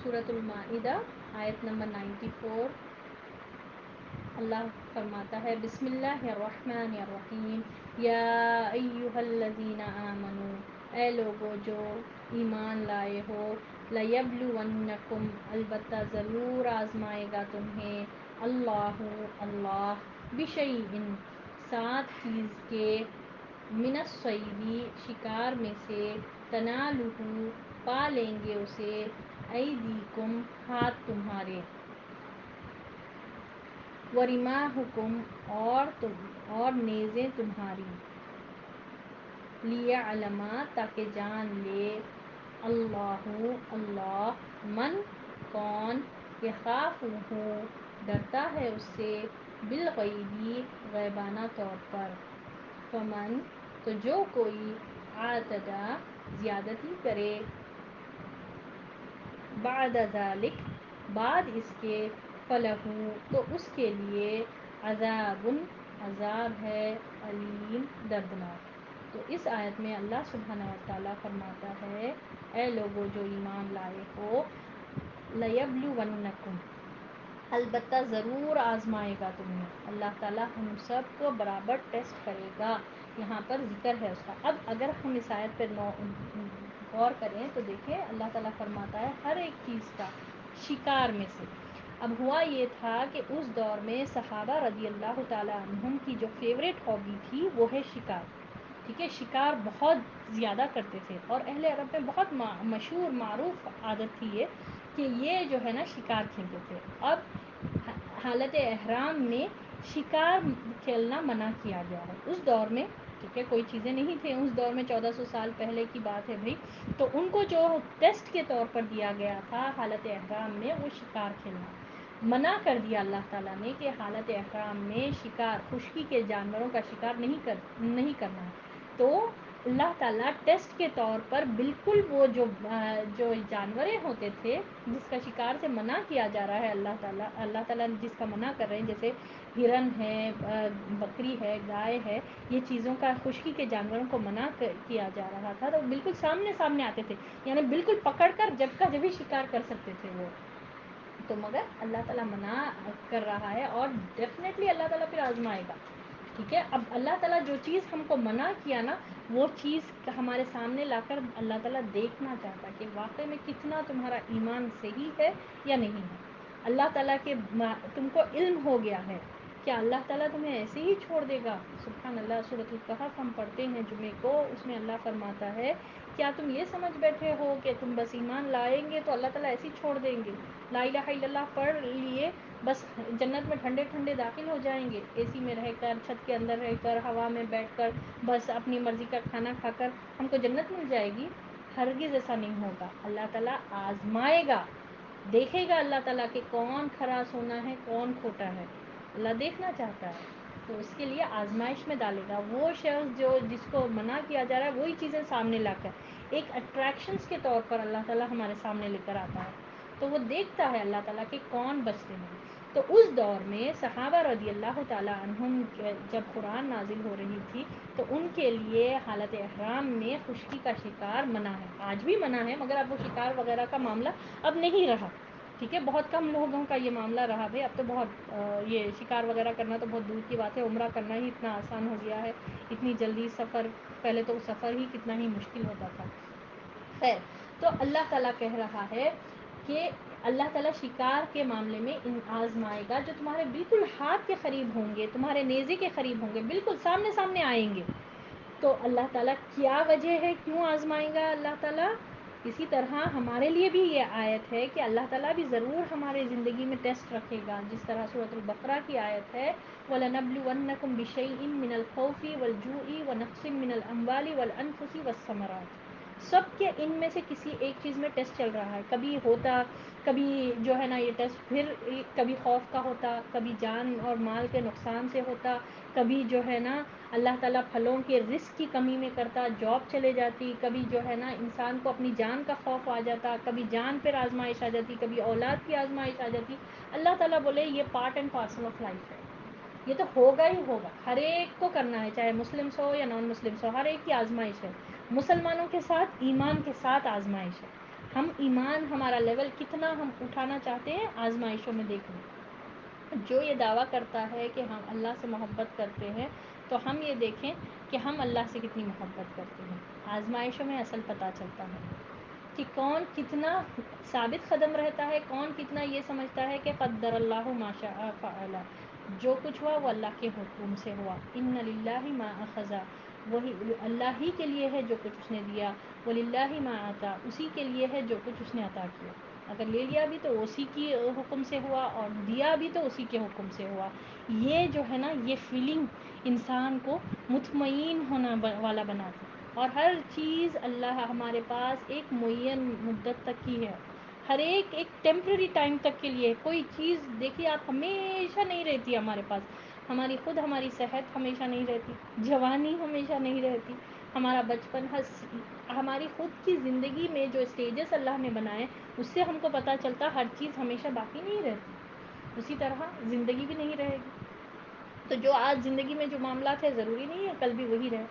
سورۃ المائدہ آیت نمبر 94. اللہ فرماتا ہے بسم اللہ الرحمن الرحیم یا ایہا الذین آمنو، اے لوگو جو ایمان لائے ہو، لیبلونکم، البتہ ضرور آزمائے گا تمہیں، اللہ بشیء، ساتھ چیز کے، من الصید، شکار میں سے، تنالہ، پا لیں گے اسے، ایدیکم، ہاتھ تمہارے، ورماحکم، اور نیزیں تمہاری، لیعلم، تاکہ جان لے، اللہ من، کون، یخافہ، ڈرتا ہے اس سے، بالغیبی، غیبانہ طور پر، فمن، تو جو کوئی، اعتدی، زیادتی کرے، بعد ذالک، بعد اس کے، فلہ، تو اس کے لیے، عذاب، عذاب ہے، علیم، دردناک. تو اس آیت میں اللہ سبحانہ و تعالیٰ فرماتا ہے اے لوگو جو ایمان لائے ہو، لیبلونکم، البتہ ضرور آزمائے گا تمہیں، اللہ تعالیٰ ہم سب کو برابر ٹیسٹ کرے گا، یہاں پر ذکر ہے اس کا. اب اگر ہم اس آیت پہ غور کریں تو دیکھیں اللہ تعالیٰ فرماتا ہے ہر ایک چیز کا، شکار میں سے. اب ہوا یہ تھا کہ اس دور میں صحابہ رضی اللہ تعالیٰ عنہم کی جو فیوریٹ ہابی تھی وہ ہے شکار. ٹھیک ہے، شکار بہت زیادہ کرتے تھے، اور اہل عرب میں بہت مشہور معروف عادت تھی یہ کہ یہ جو ہے نا شکار کھیلتے تھے. اب حالت احرام میں شکار کھیلنا منع کیا گیا ہے اس دور میں. ٹھیک ہے، کوئی چیزیں نہیں تھیں اس دور میں، 1400 سال پہلے کی بات ہے بھائی. تو ان کو جو ٹیسٹ کے طور پر دیا گیا تھا حالت احرام میں، وہ شکار کھیلنا منع کر دیا اللہ تعالیٰ نے کہ حالت احرام میں شکار، خشکی کے جانوروں کا شکار نہیں کرنا ہے. تو اللہ تعالیٰ ٹیسٹ کے طور پر بالکل وہ جو جانوریں ہوتے تھے جس کا شکار سے منع کیا جا رہا ہے، اللہ تعالیٰ جس کا منع کر رہے ہیں، جیسے ہرن ہے، بکری ہے، گائے ہے، یہ چیزوں کا، خشکی کے جانوروں کو منع کیا جا رہا تھا، تو بالکل سامنے آتے تھے، یعنی بالکل پکڑ کر جب کا جبھی شکار کر سکتے تھے وہ. تو مگر اللہ تعالیٰ منع کر رہا ہے، اور ڈیفینیٹلی اللہ تعالیٰ پھر آزمائے گا. ٹھیک ہے، اب اللہ تعالیٰ جو چیز ہم کو منع کیا نا، وہ چیز ہمارے سامنے لا کر اللہ تعالیٰ دیکھنا چاہتا ہے کہ واقعی میں کتنا تمہارا ایمان صحیح ہے یا نہیں ہے. اللہ تعالیٰ کے تم کو علم ہو گیا ہے، کیا اللہ تعالیٰ تمہیں ایسے ہی چھوڑ دے گا؟ سبحان اللہ. سورۃ الکہف ہم پڑھتے ہیں جمعے کو، اس میں اللہ فرماتا ہے کیا تم یہ سمجھ بیٹھے ہو کہ تم بس ایمان لائیں گے تو اللہ تعالیٰ ایسے ہی چھوڑ دیں گے؟ لا الہ الا اللہ پڑھ لیے بس جنت میں ٹھنڈے ٹھنڈے داخل ہو جائیں گے، اے سی میں رہ کر، چھت کے اندر رہ کر، ہوا میں بیٹھ کر، بس اپنی مرضی کا کھانا کھا کر ہم کو جنت مل جائے گی؟ ہرگز ایسا نہیں ہوگا. اللہ تعالیٰ آزمائے گا، دیکھے گا اللہ تعالیٰ کہ کون کھرا سونا ہے، کون کھوٹا ہے. اللہ دیکھنا چاہتا ہے، تو اس کے لیے آزمائش میں ڈالے گا. وہ شخص جس کو منع کیا جا رہا ہے وہی چیزیں سامنے لا کر ایک اٹریکشنز کے طور پر اللہ تعالیٰ ہمارے سامنے لے کر آتا ہے، تو وہ دیکھتا ہے اللہ تعالیٰ کہ کون بچتے ہیں. تو اس دور میں صحابہ رضی اللہ تعالیٰ عنہم جب قرآن نازل ہو رہی تھی تو ان کے لیے حالت احرام میں خشکی کا شکار منع ہے. آج بھی منع ہے، مگر اب وہ شکار وغیرہ کا معاملہ اب نہیں رہا. ٹھیک ہے، بہت کم لوگوں کا یہ معاملہ رہا بھائی. اب تو بہت یہ شکار وغیرہ کرنا تو بہت دور کی بات ہے. عمرہ کرنا ہی اتنا آسان ہو گیا ہے، اتنی جلدی سفر، پہلے تو سفر ہی کتنا ہی مشکل ہوتا تھا. خیر، تو اللہ تعالیٰ کہہ رہا ہے کہ اللہ تعالیٰ شکار کے معاملے میں آزمائے گا جو تمہارے بالکل ہاتھ کے قریب ہوں گے، تمہارے نیزے کے قریب ہوں گے، بالکل سامنے آئیں گے. تو اللہ تعالیٰ کیا وجہ ہے، کیوں آزمائے گا اللہ تعالیٰ؟ اسی طرح ہمارے لیے بھی یہ آیت ہے کہ اللہ تعالیٰ بھی ضرور ہمارے زندگی میں ٹیسٹ رکھے گا. جس طرح سورۃ البقرہ کی آیت ہے وَلَنَبْلُوَنَّكُمْ بِشَيْءٍ مِّنَ الْخَوْفِ وَالْجُوعِ وَنَقْصٍ مِّنَ الْأَمْوَالِ وَالْأَنفُسِ وَالثَّمَرَاتِ. سب کے ان میں سے کسی ایک چیز میں ٹیسٹ چل رہا ہے. کبھی جو ہے نا یہ ٹیسٹ پھر کبھی خوف کا ہوتا، کبھی جان اور مال کے نقصان سے ہوتا، کبھی جو ہے نا اللہ تعالیٰ پھلوں کے رزق کی کمی میں کرتا، جاب چلے جاتی، کبھی جو ہے نا انسان کو اپنی جان کا خوف آ جاتا، کبھی جان پر آزمائش آ جاتی، کبھی اولاد کی آزمائش آ جاتی. اللہ تعالیٰ بولے یہ part and parcel of life ہے، یہ تو ہوگا ہی ہوگا، ہر ایک کو کرنا ہے، چاہے مسلمس ہو یا نان مسلمس ہو، ہر ایک کی آزمائش ہے. مسلمانوں کے ساتھ، ایمان کے ساتھ آزمائش ہے. ہم ایمان ہمارا لیول کتنا ہم اٹھانا چاہتے ہیں آزمائشوں میں دیکھ لیں. جو یہ دعویٰ کرتا ہے کہ ہم اللہ سے محبت کرتے ہیں تو ہم یہ دیکھیں کہ ہم اللہ سے کتنی محبت کرتے ہیں. آزمائشوں میں اصل پتہ چلتا ہے کہ کون کتنا ثابت قدم رہتا ہے، کون کتنا یہ سمجھتا ہے کہ قدر اللہ ما شاء فعل، جو کچھ ہوا وہ اللہ کے حکم سے ہوا. ان للہ ما اخذ، وہی اللہ ہی کے لیے ہے جو کچھ اس نے دیا. وللہ ما آتا، اسی کے لیے ہے جو کچھ اس نے عطا کیا. اگر لے لیا بھی تو اسی کی حکم سے ہوا، اور دیا بھی تو اسی کے حکم سے ہوا. یہ جو ہے نا، یہ فیلنگ انسان کو مطمئن ہونا والا بناتی. اور ہر چیز اللہ ہمارے پاس ایک معین مدت تک کی ہے، ہر ایک ٹیمپرری ٹائم تک کے لیے. کوئی چیز دیکھیے آپ ہمیشہ نہیں رہتی ہمارے پاس. ہماری صحت ہمیشہ نہیں رہتی، جوانی ہمیشہ نہیں رہتی، ہمارا بچپن، ہماری خود کی زندگی میں جو اسٹیجز اللہ نے بنائے اس سے ہم کو پتہ چلتا ہر چیز ہمیشہ باقی نہیں رہتی. اسی طرح زندگی بھی نہیں رہے گی. تو جو آج زندگی میں جو معاملات ہے ضروری نہیں ہے کل بھی وہی رہے.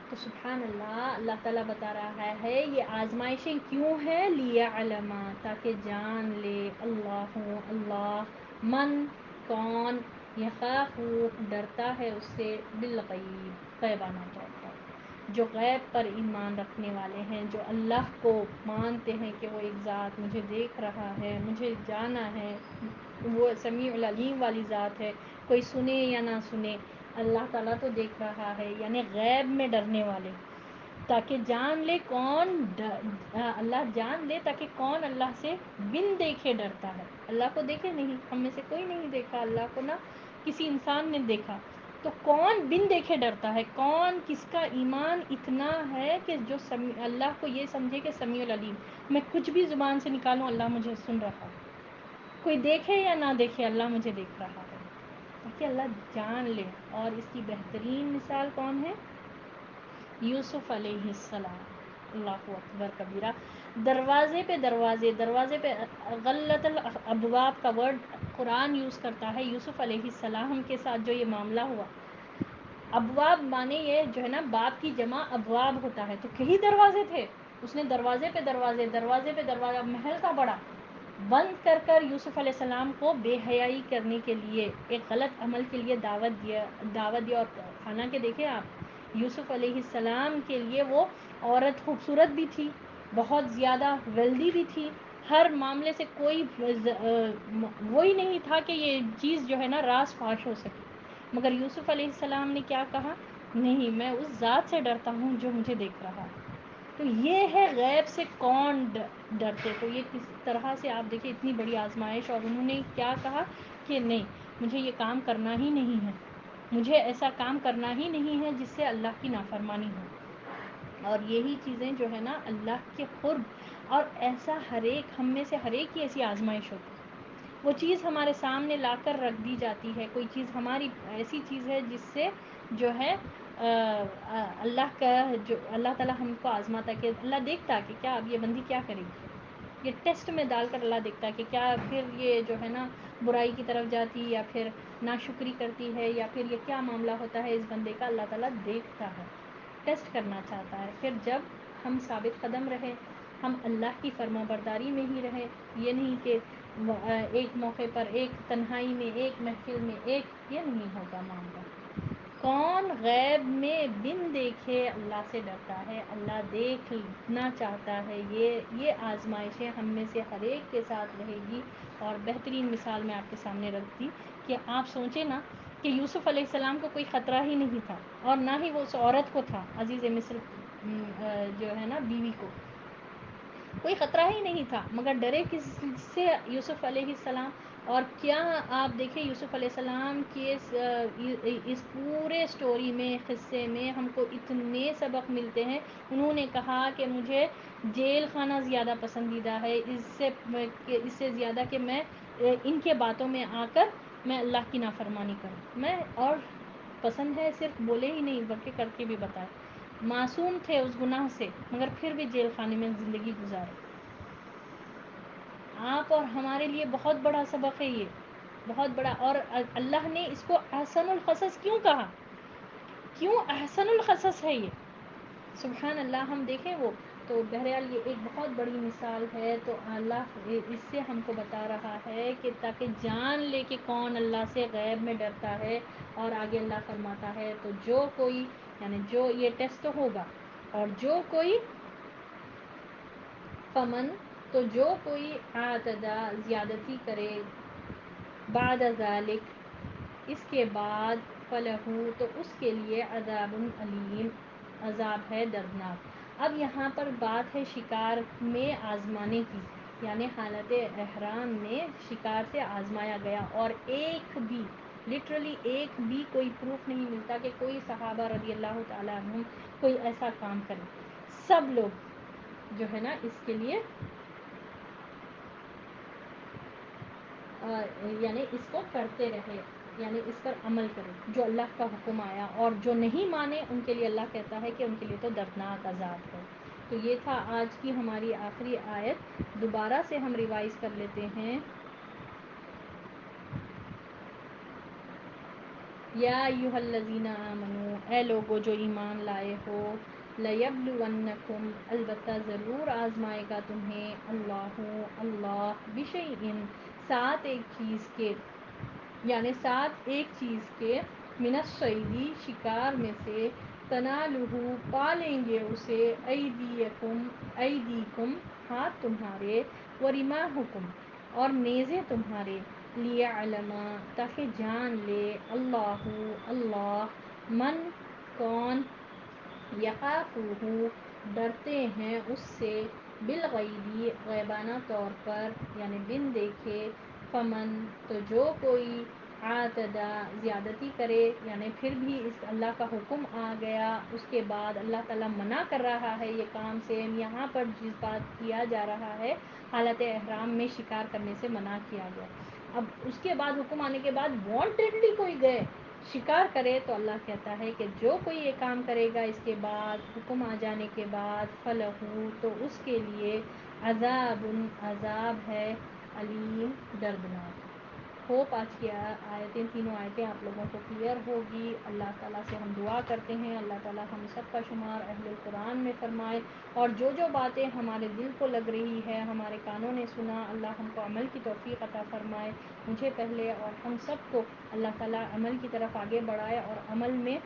تو سبحان اللہ، اللہ تعالیٰ بتا رہا ہے یہ آزمائشیں کیوں ہیں؟ لیعلم، تاکہ جان لے اللہ، اللہ من، کون، یخاف، ڈرتا ہے اس سے، بالغیب، غیبانہ طور پر. جو غیب پر ایمان رکھنے والے ہیں، جو اللہ کو مانتے ہیں کہ وہ ایک ذات مجھے دیکھ رہا ہے، مجھے جانا ہے، وہ سمیع العلیم والی ذات ہے، کوئی سنے یا نہ سنے اللہ تعالیٰ تو دیکھ رہا ہے. یعنی غیب میں ڈرنے والے، تاکہ جان لے کون، اللہ جان لے تاکہ کون اللہ سے بن دیکھے ڈرتا ہے. اللہ کو دیکھے نہیں، ہم میں سے کوئی نہیں دیکھا اللہ کو، نہ کسی انسان نے دیکھا. تو کون بن دیکھے ڈرتا ہے؟ کون کس کا ایمان اتنا ہے کہ جو اللہ کو یہ سمجھے کہ سمیع العلیم، میں کچھ بھی زبان سے نکالوں اللہ مجھے سن رہا ہے. کوئی دیکھے یا نہ دیکھے اللہ مجھے دیکھ رہا ہے، تاکہ اللہ جان لے. اور اس کی بہترین مثال کون ہے؟ یوسف علیہ السلام. اللہ اکبر کبیرہ. دروازے پہ غلط الابواب کا ورڈ قرآن یوز کرتا ہے دروازے علیہ السلام کے ساتھ جو یہ معاملہ ہوا. ابواب مانے یہ جو ہے نا، باب کی جمع ابواب ہوتا ہے، تو کئی دروازے تھے. اس نے دروازے پہ دروازہ، محل کا بڑا بند کر یوسف علیہ السلام کو بے حیائی کرنے کے لیے، ایک غلط عمل کے لیے دعوت دیا. اور حالانکہ دیکھیں آپ، یوسف علیہ السلام کے لیے وہ عورت خوبصورت بھی تھی، بہت زیادہ ویلدی بھی تھی، ہر معاملے سے کوئی وہی نہیں تھا کہ یہ چیز جو ہے نا راز فاش ہو سکے. مگر یوسف علیہ السلام نے کیا کہا؟ نہیں، میں اس ذات سے ڈرتا ہوں جو مجھے دیکھ رہا ہے. تو یہ ہے غیب سے کون ڈرتے. تو یہ کس طرح سے آپ دیکھیں اتنی بڑی آزمائش، اور انہوں نے کیا کہا کہ نہیں، مجھے یہ کام کرنا ہی نہیں ہے، مجھے ایسا کام کرنا ہی نہیں ہے جس سے اللہ کی نافرمانی ہو. اور یہی چیزیں جو ہے نا اللہ کے قرب، اور ایسا ہم میں سے ہر ایک کی ایسی آزمائش ہوتی ہے. وہ چیز ہمارے سامنے لا کر رکھ دی جاتی ہے، کوئی چیز ہماری ایسی چیز ہے جس سے جو ہے اللہ تعالیٰ ہم کو آزماتا ہے، کہ اللہ دیکھتا ہے کہ کیا اب یہ بندی کیا کرے گی. یہ ٹیسٹ میں ڈال کر اللہ دیکھتا ہے کہ کیا پھر یہ جو ہے نا برائی کی طرف جاتی، یا پھر ناشکری کرتی ہے، یا پھر یہ کیا معاملہ ہوتا ہے اس بندے کا. اللہ تعالیٰ دیکھتا ہے، ٹیسٹ کرنا چاہتا ہے. پھر جب ہم ثابت قدم رہے، ہم اللہ کی فرما برداری میں ہی رہے، یہ نہیں کہ ایک موقع پر، ایک تنہائی میں، ایک محفل میں، یہ نہیں ہوگا معاملہ. کون غیب میں بن دیکھے اللہ سے ڈرتا ہے، اللہ دیکھنا چاہتا ہے. یہ آزمائشیں ہم میں سے ہر ایک کے ساتھ رہے گی. اور بہترین مثال میں آپ کے سامنے رکھ دی کہ آپ سوچیں نا کہ یوسف علیہ السلام کو کوئی خطرہ ہی نہیں تھا، اور نہ ہی وہ اس عورت کو تھا، عزیز مصر جو ہے نا بیوی کو کوئی خطرہ ہی نہیں تھا. مگر ڈرے کس سے؟ یوسف علیہ السلام. اور کیا آپ دیکھیں یوسف علیہ السلام کے اس پورے سٹوری میں، قصے میں ہم کو اتنے سبق ملتے ہیں. انہوں نے کہا کہ مجھے جیل خانہ زیادہ پسندیدہ ہے اس سے زیادہ کہ میں ان کے باتوں میں آ کر میں اللہ کی نافرمانی کروں. میں اور پسند ہے صرف بولے ہی نہیں بلکہ کر کے بھی بتائے. معصوم تھے اس گناہ سے، مگر پھر بھی جیل خانے میں زندگی گزارے. آپ اور ہمارے لیے بہت بڑا سبق ہے یہ، بہت بڑا. اور اللہ نے اس کو احسن القصص کیوں کہا؟ کیوں احسن القصص ہے یہ؟ سبحان اللہ. ہم دیکھیں وہ تو بہرحال یہ ایک بہت بڑی مثال ہے. تو اللہ اس سے ہم کو بتا رہا ہے کہ تاکہ جان لے کہ کون اللہ سے غیب میں ڈرتا ہے. اور آگے اللہ فرماتا ہے تو جو کوئی یعنی جو یہ ٹیسٹ ہوگا اور جو کوئی فمن تو جو کوئی اعتدا زیادتی کرے بعد ذالک اس کے بعد فلہو تو اس کے لیے عذاب علیم عذاب ہے دردناک. اب یہاں پر بات ہے شکار میں آزمانے کی یعنی حالت احرام میں شکار سے آزمایا گیا اور ایک بھی لٹرلی ایک بھی کوئی پروف نہیں ملتا کہ کوئی صحابہ رضی اللہ تعالیٰ عنہم کوئی ایسا کام کرے. سب لوگ جو ہے نا اس کے لیے یعنی اس کو کرتے رہے یعنی اس پر عمل کرے جو اللہ کا حکم آیا اور جو نہیں مانے ان کے لیے اللہ کہتا ہے کہ ان کے لیے تو دردناک عذاب ہے. تو یہ تھا آج کی ہماری آخری آیت. دوبارہ سے ہم ریوائز کر لیتے ہیں. یا ایھا الذین آمنو اے لوگو جو ایمان لائے ہو لیبلونکم البتہ ضرور آزمائے گا تمہیں اللہ بشیء ساتھ ایک چیز کے یعنی ساتھ ایک چیز کے من الصید شکار میں سے تنالہ پا لیں گے اسے ایدیکم ہاتھ تمہارے ورماحکم اور نیزے تمہارے لیعلم تاکہ جان لے اللہ من کون یخافہ ڈرتے ہیں اس سے بالغیبی غیبانہ طور پر یعنی بن دیکھے. فمن تو جو کوئی اعتدا زیادتی کرے یعنی پھر بھی اس اللہ کا حکم آ گیا اس کے بعد اللہ تعالیٰ منع کر رہا ہے یہ کام سے. یہاں پر جس بات کیا جا رہا ہے حالت احرام میں شکار کرنے سے منع کیا گیا. اب اس کے بعد حکم آنے کے بعد وانٹیڈلی کوئی گئے شکار کرے تو اللہ کہتا ہے کہ جو کوئی یہ کام کرے گا اس کے بعد حکم آ جانے کے بعد فلہو تو اس کے لیے عذاب ہے علیم دردناک. ہوپ آج کی آیتیں تینوں آیتیں آپ لوگوں کو کلیئر ہوگی. اللہ تعالیٰ سے ہم دعا کرتے ہیں اللہ تعالیٰ ہم سب کا شمار اہل القرآن میں فرمائے اور جو جو باتیں ہمارے دل کو لگ رہی ہے ہمارے کانوں نے سنا اللہ ہم کو عمل کی توفیق عطا فرمائے. مجھے پہلے اور ہم سب کو اللہ تعالیٰ عمل کی طرف آگے بڑھائے اور عمل میں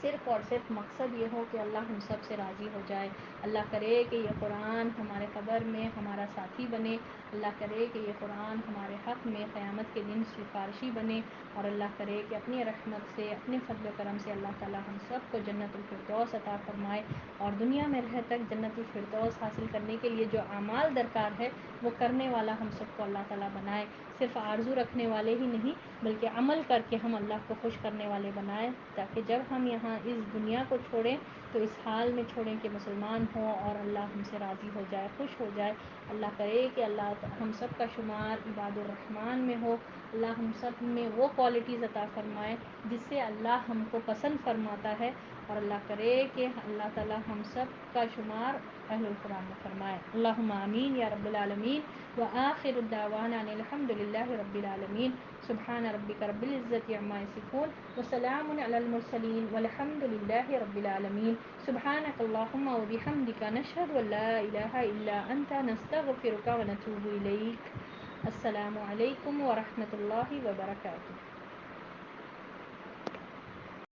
صرف اور صرف مقصد یہ ہو کہ اللہ ہم سب سے راضی ہو جائے. اللہ کرے کہ یہ قرآن ہمارے قبر میں ہمارا ساتھی بنے. اللہ کرے کہ یہ قرآن ہمارے حق میں قیامت کے دن سفارشی بنے اور اللہ کرے کہ اپنی رحمت سے اپنے فضل و کرم سے اللہ تعالیٰ ہم سب کو جنت الفردوس عطا فرمائے اور دنیا میں رہ تک جنت الفردوس حاصل کرنے کے لیے جو اعمال درکار ہے وہ کرنے والا ہم سب کو اللہ تعالیٰ بنائے. صرف آرزو رکھنے والے ہی نہیں بلکہ عمل کر کے ہم اللہ کو خوش کرنے والے بنائیں تاکہ جب ہم یہاں اس دنیا کو چھوڑیں تو اس حال میں چھوڑیں کہ مسلمان ہوں اور اللہ ہم سے راضی ہو جائے خوش ہو جائے. اللہ کرے کہ اللہ ہم سب کا شمار عباد الرحمن میں ہو. اللہ ہم سب میں وہ کوالٹیز عطا فرمائے جس سے اللہ ہم کو پسند فرماتا ہے اور اللہ کرے کہ اللہ تعالیٰ ہم سب کا شمار اہل القرآن میں فرمائے. اللہم آمین یا رب العالمین. وآخر الدعوانا ان الحمد للہ رب العالمین. سبحان ربک رب العزة عما یصفون وسلام علی المرسلین والحمد للہ رب العالمین. سبحانک اللہم وبحمدک نشہد ان لا الہ الا انت نستغفرک ونتوب الیک. السلام علیکم ورحمۃ اللہ وبرکاتہ.